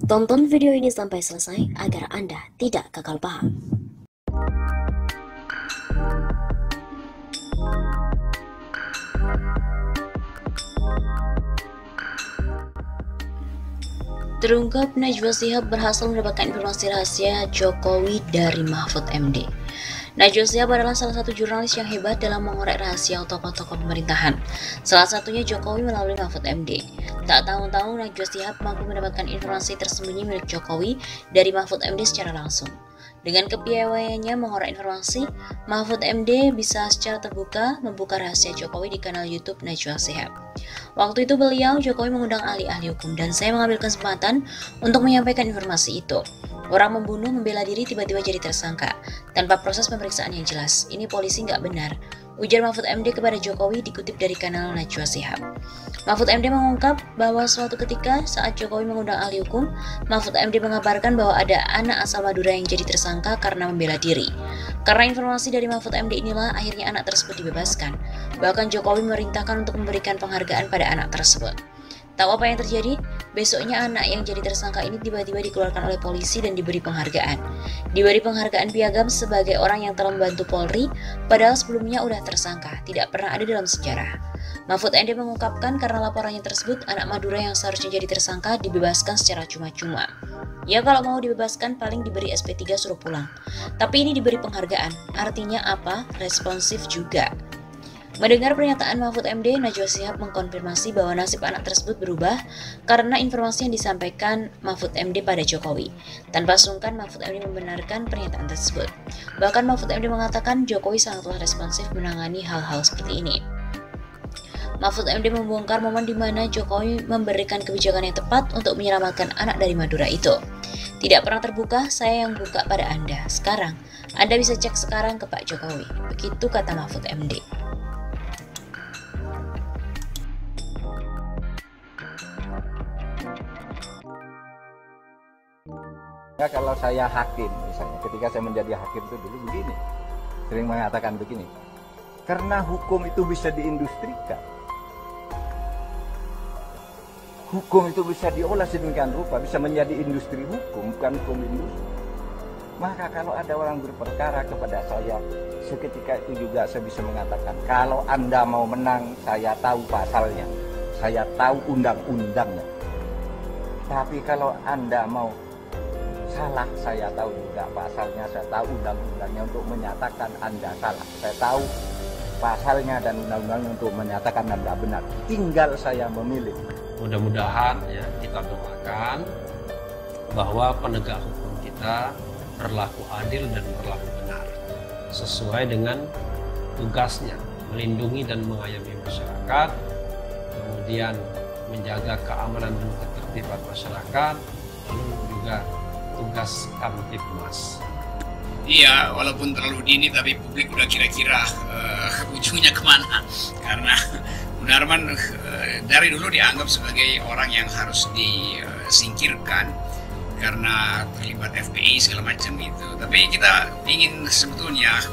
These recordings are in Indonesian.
Tonton video ini sampai selesai agar Anda tidak gagal paham. Terungkap Najwa Shihab berhasil mendapatkan informasi rahasia Jokowi dari Mahfud MD. Najwa Shihab adalah salah satu jurnalis yang hebat dalam mengorek rahasia tokoh-tokoh pemerintahan. Salah satunya Jokowi melalui Mahfud MD. Tak tahu-tahu Najwa Shihab mampu mendapatkan informasi tersembunyi milik Jokowi dari Mahfud MD secara langsung. Dengan kepiawaiannya mengorek informasi, Mahfud MD bisa secara terbuka membuka rahasia Jokowi di kanal YouTube Najwa Shihab. Waktu itu Jokowi mengundang ahli-ahli hukum dan saya mengambil kesempatan untuk menyampaikan informasi itu. Orang membunuh membela diri tiba-tiba jadi tersangka, tanpa proses pemeriksaan yang jelas. Ini polisi nggak benar, ujar Mahfud MD kepada Jokowi dikutip dari kanal Najwa Shihab. Mahfud MD mengungkap bahwa suatu ketika saat Jokowi mengundang ahli hukum, Mahfud MD mengabarkan bahwa ada anak asal Madura yang jadi tersangka karena membela diri. Karena informasi dari Mahfud MD inilah akhirnya anak tersebut dibebaskan. Bahkan Jokowi memerintahkan untuk memberikan penghargaan pada anak tersebut. Tahu apa yang terjadi? Besoknya anak yang jadi tersangka ini tiba-tiba dikeluarkan oleh polisi dan diberi penghargaan. Diberi penghargaan piagam sebagai orang yang telah membantu Polri, padahal sebelumnya udah tersangka, tidak pernah ada dalam sejarah. Mahfud MD mengungkapkan karena laporannya tersebut, anak Madura yang seharusnya jadi tersangka dibebaskan secara cuma-cuma. Ya kalau mau dibebaskan paling diberi SP3 suruh pulang. Tapi ini diberi penghargaan, artinya apa? Responsif juga. Mendengar pernyataan Mahfud MD, Najwa Shihab mengkonfirmasi bahwa nasib anak tersebut berubah karena informasi yang disampaikan Mahfud MD pada Jokowi. Tanpa sungkan, Mahfud MD membenarkan pernyataan tersebut. Bahkan Mahfud MD mengatakan Jokowi sangatlah responsif menangani hal-hal seperti ini. Mahfud MD membongkar momen di mana Jokowi memberikan kebijakan yang tepat untuk menyelamatkan anak dari Madura itu. Tidak pernah terbuka, saya yang buka pada Anda. Sekarang, Anda bisa cek sekarang ke Pak Jokowi. Begitu kata Mahfud MD. Ya, kalau saya hakim misalnya, ketika saya menjadi hakim itu dulu begini, sering mengatakan begini, karena hukum itu bisa diindustrikan, hukum itu bisa diolah sedemikian rupa, bisa menjadi industri hukum, bukan hukum industri. Maka kalau ada orang berperkara kepada saya, seketika itu juga saya bisa mengatakan, kalau Anda mau menang, saya tahu pasalnya, saya tahu undang-undangnya. Tapi kalau Anda mau salah, saya tahu juga pasalnya, saya tahu undang-undangnya untuk menyatakan Anda salah. Saya tahu pasalnya dan undang-undangnya untuk menyatakan Anda benar. Tinggal saya memilih. Mudah-mudahan ya kita doakan bahwa penegak hukum kita berlaku adil dan berlaku benar sesuai dengan tugasnya, melindungi dan mengayomi masyarakat, kemudian menjaga keamanan dan ketertiban masyarakat, lalu juga tugas Kamtibmas. Iya, walaupun terlalu dini tapi publik udah kira-kira ujungnya kemana. Karena Munarman dari dulu dianggap sebagai orang yang harus disingkirkan karena terlibat FPI segala macam itu. Tapi kita ingin sebetulnya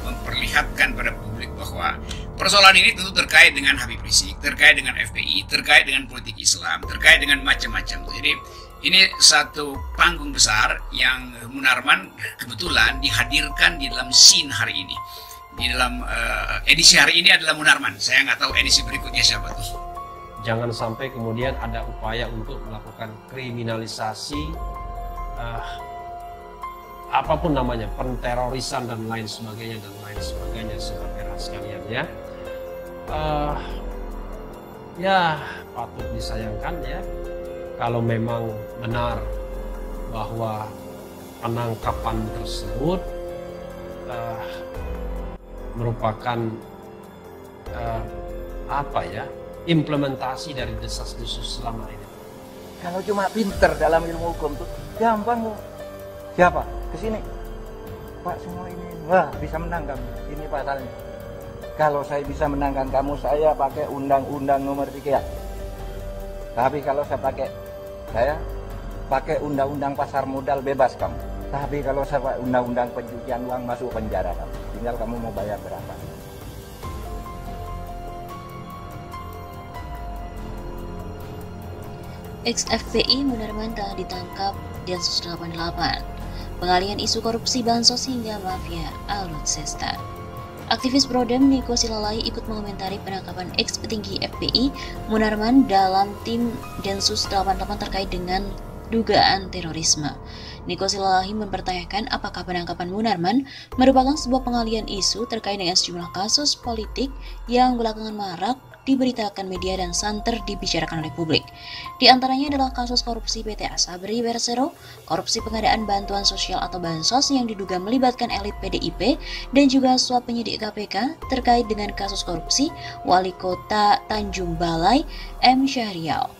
memperlihatkan pada publik bahwa persoalan ini tentu terkait dengan Habib Rizik, terkait dengan FPI, terkait dengan politik Islam, terkait dengan macam-macam. Jadi ini satu panggung besar yang Munarman kebetulan dihadirkan di dalam scene hari ini. Di dalam edisi hari ini adalah Munarman. Saya nggak tahu edisi berikutnya siapa tuh. Jangan sampai kemudian ada upaya untuk melakukan kriminalisasi apapun namanya, penterorisan dan lain sebagainya saudara sekalian ya. Ya patut disayangkan ya kalau memang benar bahwa penangkapan tersebut merupakan implementasi dari desas-desus selama ini. Kalau cuma pinter dalam ilmu hukum tuh gampang loh. Siapa? Kesini. Pak semua ini, wah bisa menang kamu. Ini pasalnya. Kalau saya bisa menangkan kamu, saya pakai undang-undang nomor 3. Tapi kalau saya pakai undang-undang pasar modal, bebas kamu. Tapi kalau saya pakai undang-undang pencucian uang, masuk penjara kamu. Tinggal kamu mau bayar berapa. Ex-FPI Munarman telah ditangkap Densus 88. Pengalihan isu korupsi bansos hingga mafia alutsista. Aktivis Prodem Niko Silalahi ikut mengomentari penangkapan ex-petinggi FPI Munarman dalam tim Densus 88 terkait dengan dugaan terorisme. Niko Silalahi mempertanyakan apakah penangkapan Munarman merupakan sebuah pengalihan isu terkait dengan sejumlah kasus politik yang belakangan marak diberitakan media dan santer dibicarakan oleh publik. Di antaranya adalah kasus korupsi PT Asabri Persero, korupsi pengadaan bantuan sosial atau bansos yang diduga melibatkan elit PDIP, dan juga suap penyidik KPK terkait dengan kasus korupsi Wali Kota Tanjung Balai M. Syahrial.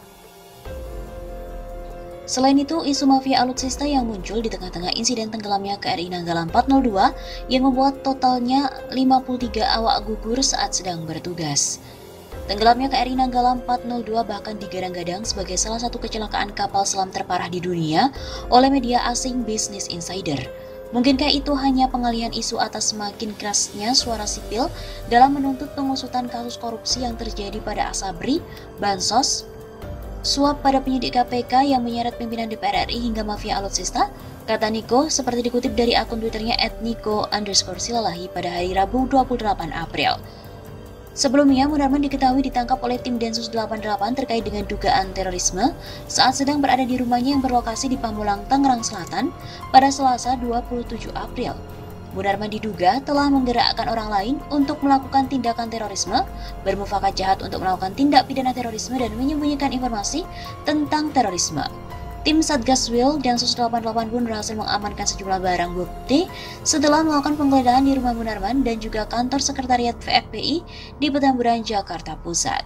Selain itu, isu mafia alutsista yang muncul di tengah-tengah insiden tenggelamnya KRI Nanggala 402 yang membuat totalnya 53 awak gugur saat sedang bertugas. Tenggelamnya KRI Nanggala 402 bahkan digadang-gadang sebagai salah satu kecelakaan kapal selam terparah di dunia oleh media asing Business Insider. Mungkinkah itu hanya pengalihan isu atas semakin kerasnya suara sipil dalam menuntut pengusutan kasus korupsi yang terjadi pada Asabri, bansos, suap pada penyidik KPK yang menyeret pimpinan DPR RI hingga mafia alutsista? Kata Niko, seperti dikutip dari akun Twitternya @niko_silalahi pada hari Rabu 28 April. Sebelumnya, Munarman diketahui ditangkap oleh tim Densus 88 terkait dengan dugaan terorisme saat sedang berada di rumahnya yang berlokasi di Pamulang, Tangerang Selatan pada Selasa 27 April. Munarman diduga telah menggerakkan orang lain untuk melakukan tindakan terorisme, bermufakat jahat untuk melakukan tindak pidana terorisme dan menyembunyikan informasi tentang terorisme. Tim Satgas Wil Densus 88 pun berhasil mengamankan sejumlah barang bukti setelah melakukan penggeledahan di rumah Munarman dan juga kantor sekretariat FPI di Petamburan, Jakarta Pusat.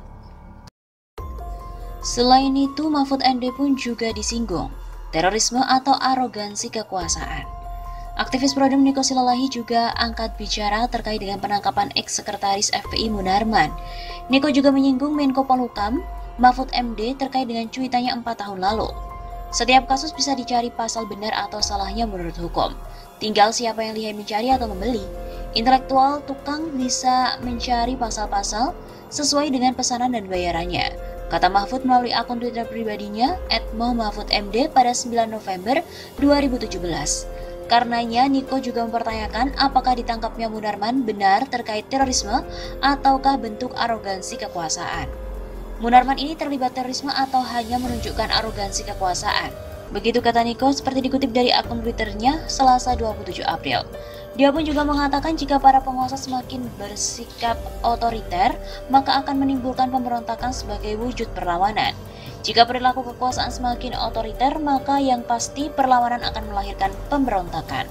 Selain itu, Mahfud MD pun juga disinggung terorisme atau arogansi kekuasaan. Aktivis Prodem Niko Silalahi juga angkat bicara terkait dengan penangkapan ex-sekretaris FPI Munarman. Niko juga menyinggung Menko Polhukam Mahfud MD terkait dengan cuitannya 4 tahun lalu. Setiap kasus bisa dicari pasal benar atau salahnya menurut hukum. Tinggal siapa yang lihai mencari atau membeli. Intelektual tukang bisa mencari pasal-pasal sesuai dengan pesanan dan bayarannya, kata Mahfud melalui akun Twitter pribadinya @mohmahfudmd pada 9 November 2017. Karenanya, Niko juga mempertanyakan apakah ditangkapnya Munarman benar terkait terorisme ataukah bentuk arogansi kekuasaan. Munarman ini terlibat terorisme atau hanya menunjukkan arogansi kekuasaan? Begitu kata Niko seperti dikutip dari akun Twitternya Selasa 27 April. Dia pun juga mengatakan jika para penguasa semakin bersikap otoriter, maka akan menimbulkan pemberontakan sebagai wujud perlawanan. Jika perilaku kekuasaan semakin otoriter, maka yang pasti perlawanan akan melahirkan pemberontakan.